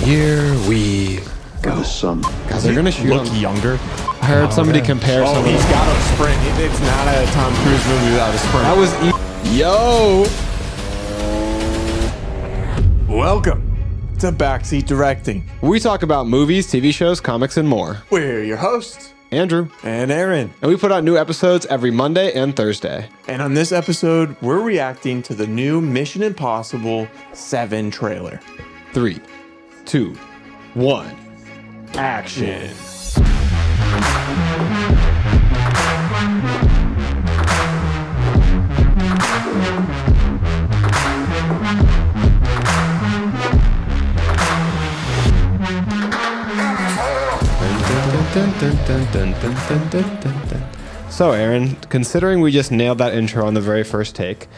Here we go. The sum. God, they're gonna shoot look him. younger. I heard somebody compare some of he's them. got a sprint. It's not a Tom Cruise movie without a sprint. That was yo. Welcome to Backseat Directing. We talk about movies, TV shows, comics, and more. We're your hosts, Andrew and Aaron. and we put out new episodes every Monday and Thursday. And on this episode, we're reacting to the new Mission Impossible 7 trailer. 3, 2, 1. Action. So, Aaron, considering we just nailed that intro on the very first take,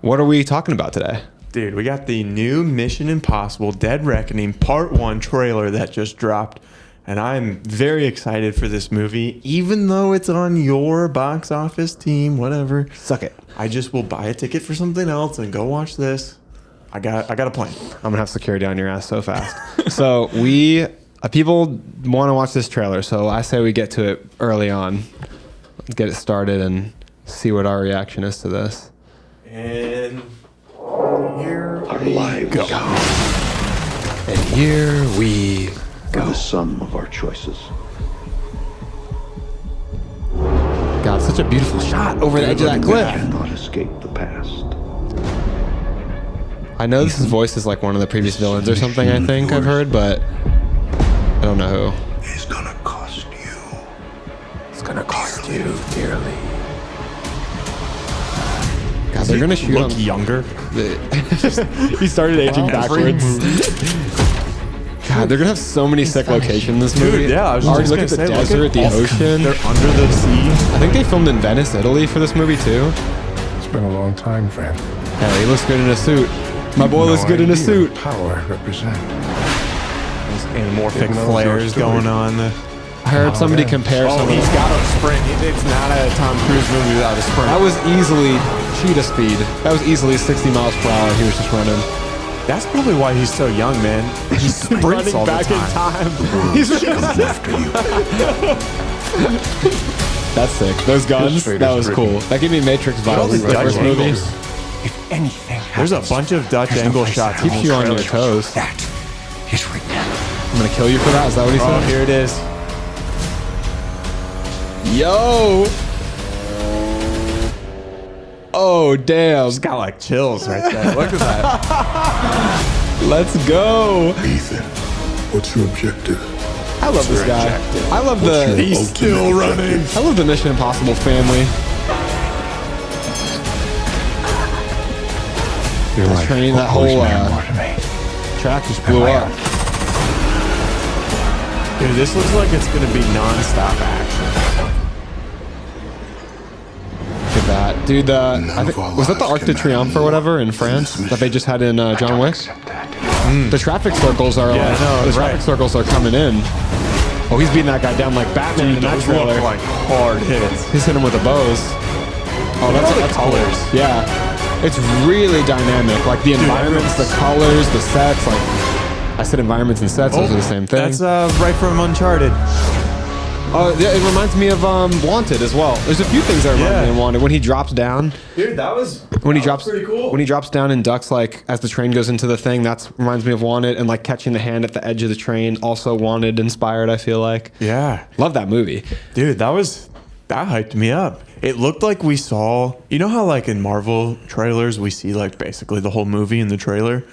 what are we talking about today? Dude, we got the new Mission Impossible Dead Reckoning Part 1 trailer that just dropped. And I'm very excited for this movie, even though it's on your box office team, whatever. Suck it. I just will buy a ticket for something else and go watch this. I got a plan. I'm gonna have security on your ass so fast. So people want to watch this trailer, so I say we get to it early on, get it started, and see what our reaction is to this. And here Our lives go. And here we are the sum of our choices. God, such a beautiful shot over the edge of that We cliff. cannot escape the past. I know this voice is like one of the previous villains or something, I think I've heard, but I don't know who. It's gonna cost you. It's gonna cost you dearly. God, they're gonna shoot look him. younger. He started aging backwards. God, they're gonna have so many sick locations in this movie. Dude, yeah, I was Already just look gonna at the say, desert, the ocean. They're under the sea. I think they filmed in Venice, Italy for this movie too. It's been a long time, friend. Hey, he looks good in a suit. My boy looks good in a suit. Power represent. Those anamorphic It knows flares our story. going on. I heard somebody compare some of He's them. got a sprint. It's not a Tom Cruise movie without a sprint. That was easily cheetah speed. That was easily 60 miles per hour. He was just running. That's probably why he's so young, man. He sprints all the time. He's After you. That's sick. Those guns, History that is was written. cool. That gave me Matrix all vibes. the The Dutch first movie angles. If anything There's a happens, bunch of Dutch there's no angle place shots. to keeps you on your toes. that is written. I'm gonna kill you for that. Is that what he Oh, said? here it is. Yo. Oh damn. Just got like chills right there. Look at that. Let's go. Ethan, what's your objective? I love this guy. I love the. He's still running. I love the Mission Impossible family. Your life train, will that always whole, matter more to me. Track just blew my up. own. Dude, this looks like it's gonna be non-stop action. Look at that, dude. I think, was that the Arc de Triomphe or whatever in France that they just had in John Wick? Accept that. The traffic circles are Yeah, like, no, the traffic right. circles are coming in. Oh, he's beating that guy down like Batman in that Those trailer. look like hard hits. He's hitting him with the bows. Oh, Look at all the that's cool. colors. Yeah, it's really dynamic. Like the environments, the colors, the sets. Like I said, environments and sets. Those are the same thing. That's right from Uncharted. Oh, yeah, it reminds me of Wanted as well. There's a few things that remind me of Wanted. When he drops down, Dude, that was pretty cool. when he drops down and ducks like as the train goes into the thing, that reminds me of Wanted. And like catching the hand at the edge of the train, also Wanted inspired. I feel like. Yeah. Love that movie. Dude, that hyped me up. It looked like we saw, you know how like in Marvel trailers we see like basically the whole movie in the trailer?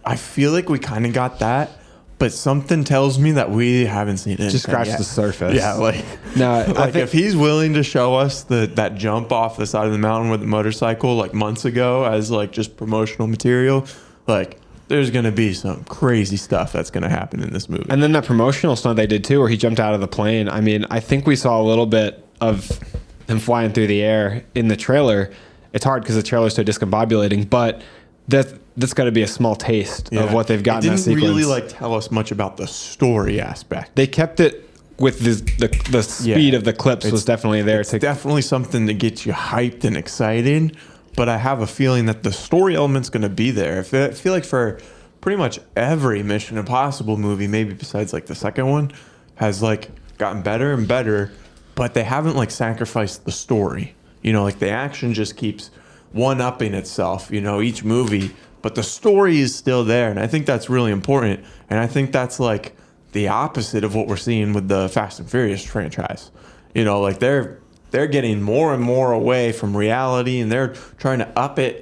I feel like we kind of got that, but something tells me that we haven't seen it. Just scratch the surface. Yeah, like No, I like think- if he's willing to show us that jump off the side of the mountain with the motorcycle like months ago as like just promotional material, like there's gonna be some crazy stuff that's gonna happen in this movie. And then that promotional stunt they did too, where he jumped out of the plane. I mean, I think we saw a little bit of him flying through the air in the trailer. It's hard because the trailer's so discombobulating, but that's got to be a small taste of what they've got It in that didn't sequence. really like tell us much about the story aspect. They kept it with the speed of the clips was definitely there. It's definitely something to get you hyped and excited, but I have a feeling that the story element's going to be there. I feel like for pretty much every Mission Impossible movie, maybe besides like the second one, has like gotten better and better, but they haven't like sacrificed the story. You know, like the action just keeps one-upping itself, you know, each movie, but the story is still there. And I think that's really important. And I think that's like the opposite of what we're seeing with the Fast and Furious franchise. You know, like they're getting more and more away from reality, and they're trying to up it,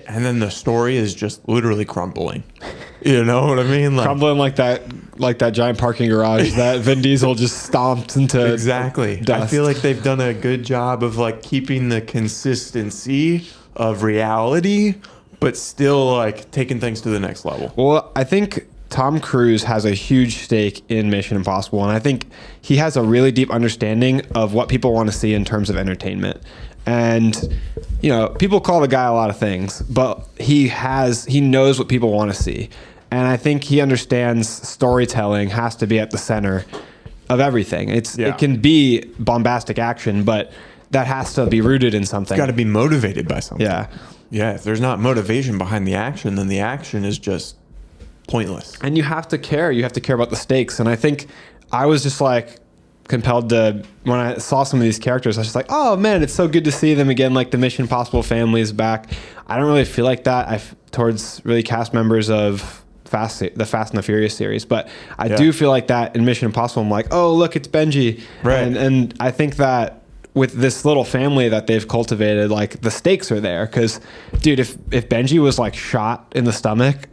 and then the story is just literally crumbling. You know what I mean? Like, Crumbling like that giant parking garage that Vin Diesel just stomped into. exactly. dust. I feel like they've done a good job of like keeping the consistency of reality, but still like taking things to the next level. Well, I think Tom Cruise has a huge stake in Mission Impossible, and I think he has a really deep understanding of what people want to see in terms of entertainment. And you know, people call the guy a lot of things, but he knows what people want to see. And I think he understands storytelling has to be at the center of everything. It can be bombastic action, but that has to be rooted in something. It's got to be motivated by something. Yeah. Yeah. If there's not motivation behind the action, then the action is just pointless. And you have to care. You have to care about the stakes. And I think I was just like compelled to, when I saw some of these characters, I was just like, oh man, it's so good to see them again. Like the Mission Impossible family is back. I don't really feel like that towards really cast members of the Fast and the Furious series, but I do feel like that in Mission Impossible. I'm like, oh look, it's Benji. Right. And I think that with this little family that they've cultivated, like the stakes are there. Cause dude, if Benji was like shot in the stomach,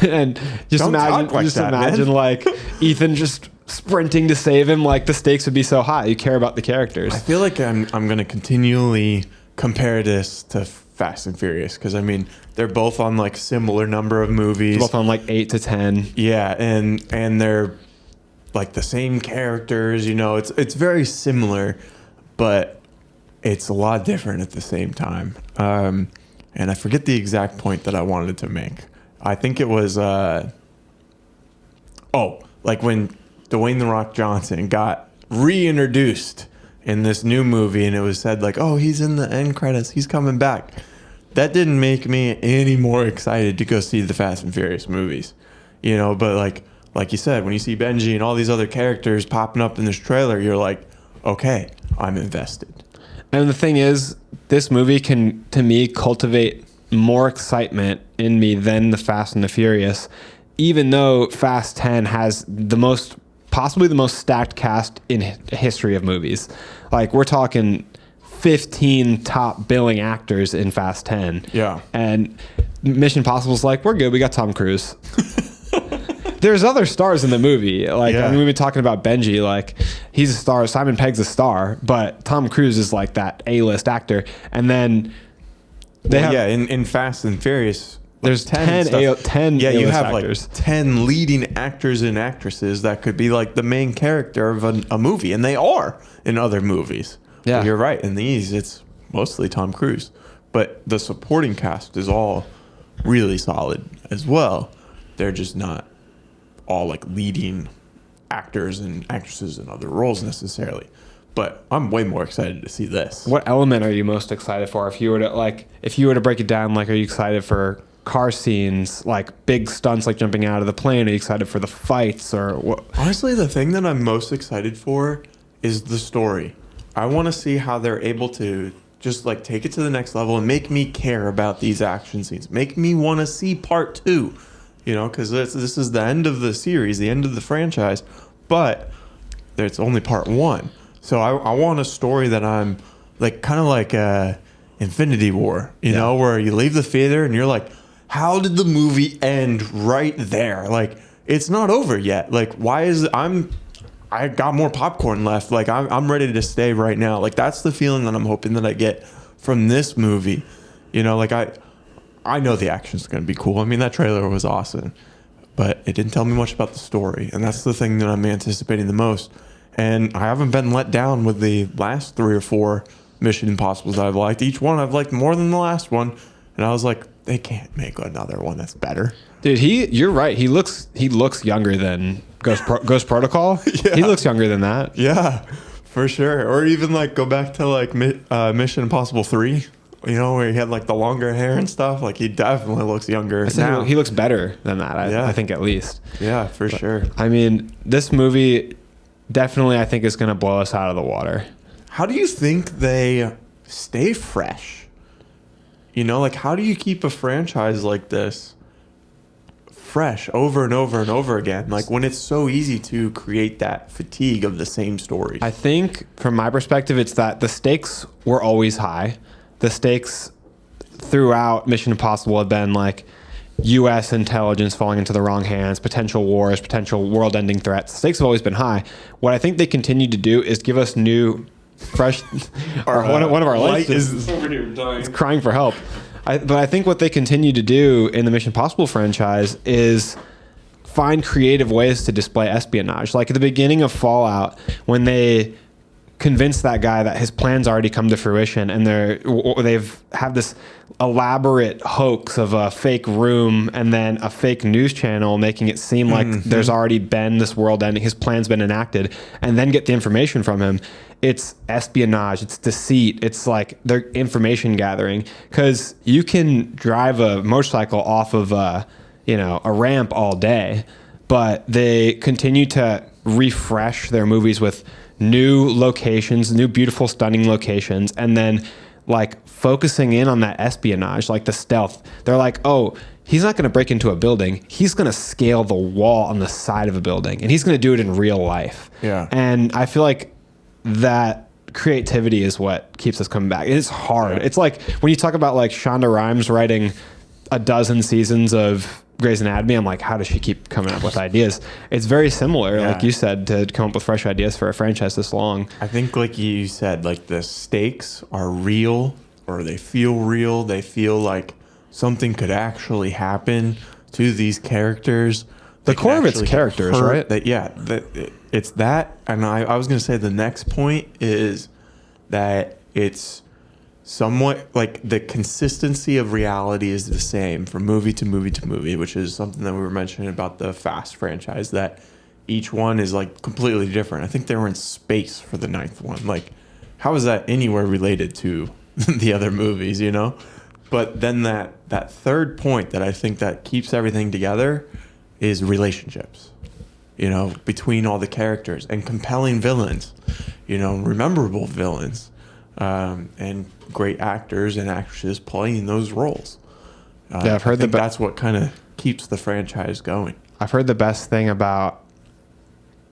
and just Don't imagine, talk like that, man. like Ethan just sprinting to save him, like the stakes would be so high. You care about the characters. I feel like I'm going to continually compare this to Fast and Furious, because I mean they're both on like similar number of movies, Both on like 8 to 10. yeah, and they're like the same characters. You know, it's very similar, but it's a lot different at the same time. And I forget the exact point that I wanted to make. I think it was like when Dwayne "The Rock" Johnson got reintroduced in this new movie, and it was said like, oh, he's in the end credits, he's coming back. That didn't make me any more excited to go see the Fast and Furious movies, you know. But like you said, when you see Benji and all these other characters popping up in this trailer, you're like, okay, I'm invested. And the thing is, this movie can, to me, cultivate more excitement in me than the Fast and the Furious, even though Fast 10 has possibly the most stacked cast in history of movies. Like we're talking 15 top billing actors in Fast 10. Yeah. And Mission Impossible's like, we're good. We got Tom Cruise. There's other stars in the movie. Like, I mean, we've been talking about Benji. Like, he's a star. Simon Pegg's a star. But Tom Cruise is like that A-list actor. And then in Fast and Furious, there's 10 yeah, you A-list have actors. like 10 leading actors and actresses that could be like the main character of a movie, and they are in other movies. Yeah. But you're right. In these, it's mostly Tom Cruise, but the supporting cast is all really solid as well. They're just not all like leading actors and actresses in other roles necessarily. But I'm way more excited to see this. What element are you most excited for? If you were to break it down, like, are you excited for car scenes, like big stunts, like jumping out of the plane? Are you excited for the fights, or what? Honestly, the thing that I'm most excited for is the story. I want to see how they're able to just like take it to the next level and make me care about these action scenes. Make me want to see part 2, you know, because this is the end of the series, the end of the franchise, but it's only part 1. So I want a story that I'm like, kind of like Infinity War, you know, where you leave the theater and you're like, how did the movie end right there? Like, it's not over yet. Like, why is I got more popcorn left. Like, I'm ready to stay right now. Like, that's the feeling that I'm hoping that I get from this movie. You know, like I know the action's going to be cool. I mean, that trailer was awesome, but it didn't tell me much about the story. And that's the thing that I'm anticipating the most. And I haven't been let down with the last 3 or 4 Mission Impossibles that I've liked. Each one I've liked more than the last one. And I was like, they can't make another one that's better. Dude, you're right. He looks younger than Ghost Protocol. Yeah. He looks younger than that. Yeah, for sure. Or even like go back to like Mission Impossible 3. you know, where he had like the longer hair and stuff. Like he definitely looks younger now. He looks better than that. I think at least. Yeah, for sure. I mean, this movie definitely I think is going to blow us out of the water. How do you think they stay fresh? You know, like how do you keep a franchise like this fresh over and over and over again? Like when it's so easy to create that fatigue of the same story. I think from my perspective, it's that the stakes were always high. The stakes throughout Mission Impossible have been like U.S. intelligence falling into the wrong hands, potential wars, potential world-ending threats. The stakes have always been high. What I think they continue to do is give us new, fresh. One of our lights is over here dying. It's crying for help. But I think what they continue to do in the Mission Impossible franchise is find creative ways to display espionage. Like at the beginning of Fallout, when they convince that guy that his plans already come to fruition, and they've had this elaborate hoax of a fake room and then a fake news channel making it seem like there's already been this world ending, his plan's been enacted, and then get the information from him. It's espionage, it's deceit, it's like they're information gathering, because you can drive a motorcycle off of a ramp all day, but they continue to refresh their movies with new locations, new beautiful, stunning locations, and then like focusing in on that espionage, like the stealth. They're like, oh, he's not going to break into a building. He's going to scale the wall on the side of a building, and he's going to do it in real life. Yeah. And I feel like that creativity is what keeps us coming back. It's hard. Yeah. It's like when you talk about like Shonda Rhimes writing a dozen seasons of Grey's Anatomy, I'm like, how does she keep coming up with ideas? It's very similar, like you said, to come up with fresh ideas for a franchise this long. I think, like you said, like the stakes are real, or they feel real. They feel like something could actually happen to these characters. The core of it's characters, right? It's that. And I was going to say the next point is that it's somewhat like the consistency of reality is the same from movie to movie to movie, which is something that we were mentioning about the Fast franchise, that each one is like completely different. I think they were in space for the 9th one. Like, how is that anywhere related to the other movies, you know? But then that third point that I think that keeps everything together is relationships, you know, between all the characters, and compelling villains, you know, memorable villains. And great actors and actresses playing those roles. I've heard that's what kind of keeps the franchise going. I've heard the best thing about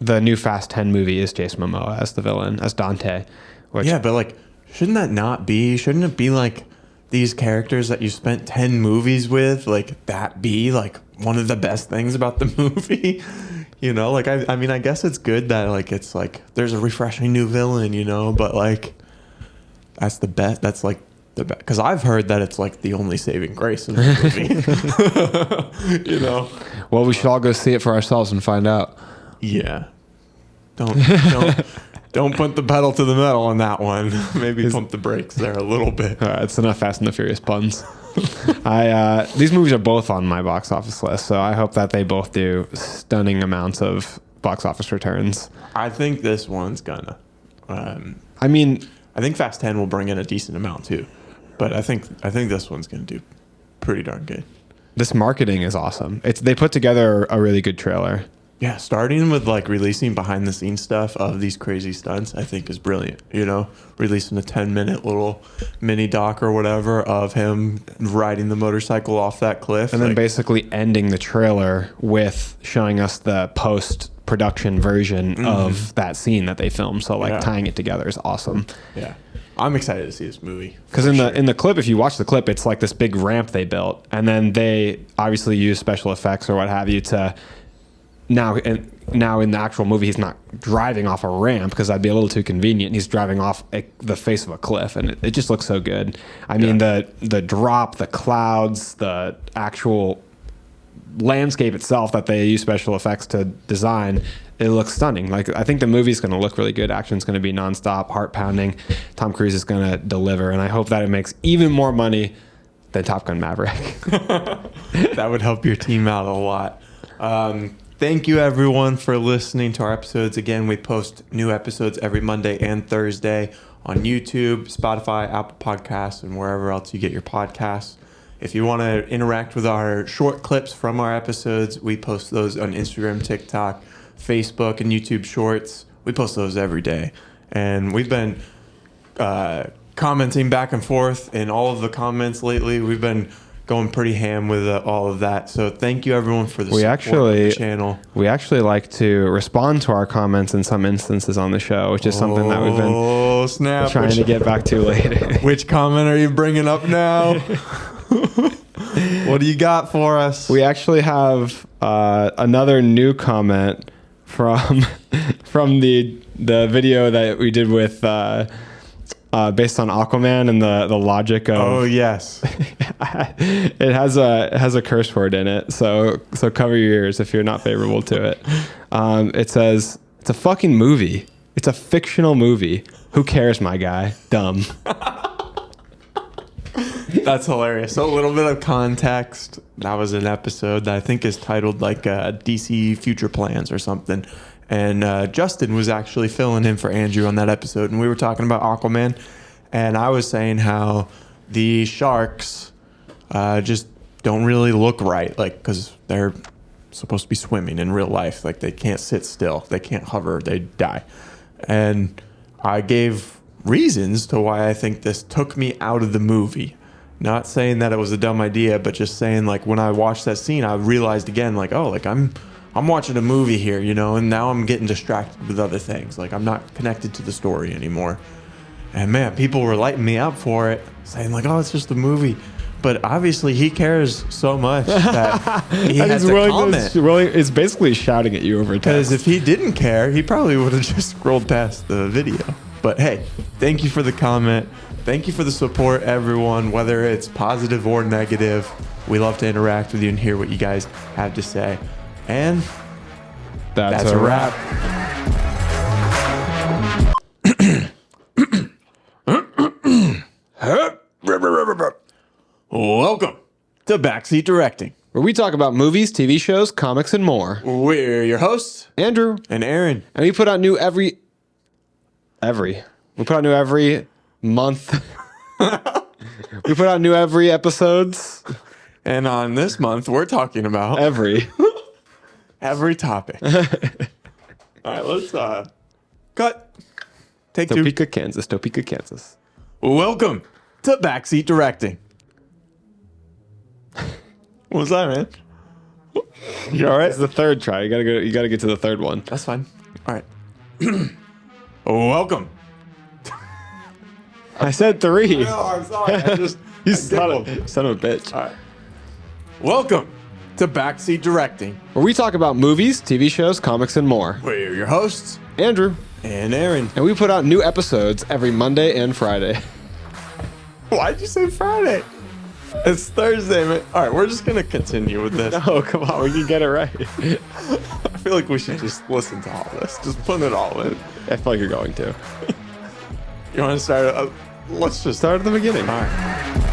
the new Fast 10 movie is Jason Momoa as the villain, as Dante. Yeah, but like, shouldn't it be like these characters that you spent 10 movies with, like that be like one of the best things about the movie? You know, like, I mean, I guess it's good that like, it's like, there's a refreshing new villain, you know, but like, that's the best. That's like the best, because I've heard that it's like the only saving grace in the movie. You know. Well, we should all go see it for ourselves and find out. Yeah. Don't put the pedal to the metal on that one. Maybe pump the brakes there a little bit. All right, it's enough Fast and the Furious puns. These movies are both on my box office list, so I hope that they both do stunning amounts of box office returns. I think this one's gonna. I think Fast 10 will bring in a decent amount too, but I think this one's going to do pretty darn good. This marketing is awesome. They put together a really good trailer. Yeah, starting with like releasing behind the scenes stuff of these crazy stunts, I think is brilliant. You know, releasing a 10-minute little mini doc or whatever of him riding the motorcycle off that cliff, and then basically ending the trailer with showing us the post-production version of that scene that they filmed. So like tying it together is awesome. Yeah. I'm excited to see this movie. Because in the clip, if you watch the clip, it's like this big ramp they built, and then they obviously use special effects or what have you to now in the actual movie, he's not driving off a ramp because that'd be a little too convenient. He's driving off the face of a cliff, and it just looks so good. I mean, the drop, the clouds, the actual landscape itself that they use special effects to design, it looks stunning. Like, I think the movie's going to look really good. Action's going to be nonstop, heart pounding. Tom Cruise is going to deliver, and I hope that it makes even more money than Top Gun Maverick. That would help your team out a lot. Thank you, everyone, for listening to our episodes. Again, we post new episodes every Monday and Thursday on YouTube, Spotify, Apple Podcasts, and wherever else you get your podcasts. If you want to interact with our short clips from our episodes, we post those on Instagram, TikTok, Facebook, and YouTube Shorts. We post those every day. And we've been commenting back and forth in all of the comments lately. We've been going pretty ham with all of that. So thank you, everyone, for the support of the channel. We actually like to respond to our comments in some instances on the show, which is something that we've been trying to get back to later. Which comment are you bringing up now? What do you got for us? We actually have another new comment from the video that we did with based on Aquaman and the logic of. Oh yes, it has a curse word in it, so cover your ears if you're not favorable to it. It says it's a fucking movie. It's a fictional movie. Who cares, my guy? Dumb. That's hilarious. So a little bit of context. That was an episode that I think is titled like DC Future Plans or something. And Justin was actually filling in for Andrew on that episode. And we were talking about Aquaman. And I was saying how the sharks just don't really look right. Like, because they're supposed to be swimming in real life. Like, they can't sit still. They can't hover. They die. And I gave reasons to why I think this took me out of the movie. Not saying that it was a dumb idea, but just saying, like, when I watched that scene, I realized again, like, oh, like I'm watching a movie here, you know, and now I'm getting distracted with other things. Like, I'm not connected to the story anymore. And man, people were lighting me up for it, saying like, oh, it's just a movie. But obviously he cares so much that he has to comment. It's basically shouting at you over text. Because if he didn't care, he probably would have just scrolled past the video. But hey, thank you for the comment. Thank you for the support, everyone, whether it's positive or negative. We love to interact with you and hear what you guys have to say. And that's a wrap. Welcome to Backseat Directing, where we talk about movies, TV shows, comics, and more. We're your hosts, Andrew and Aaron. And we put out new every month. We put out new every episodes. And on this month, we're talking about every topic. All right, let's cut. Take two. Topeka, Kansas. Welcome to Backseat Directing. What was that, man? You all right? It's the third try. You gotta get to the third one. That's fine. All right. Welcome. I said 3. No, I'm sorry. You son of a bitch. All right. Welcome to Backseat Directing, where we talk about movies, TV shows, comics, and more. We're your hosts, Andrew and Aaron. And we put out new episodes every Monday and Friday. Why'd you say Friday? It's Thursday, man. All right, we're just going to continue with this. No, come on. We can get it right. I feel like we should just listen to all this. Just put it all in. I feel like you're going to. You want to start? Let's just start at the beginning. All right.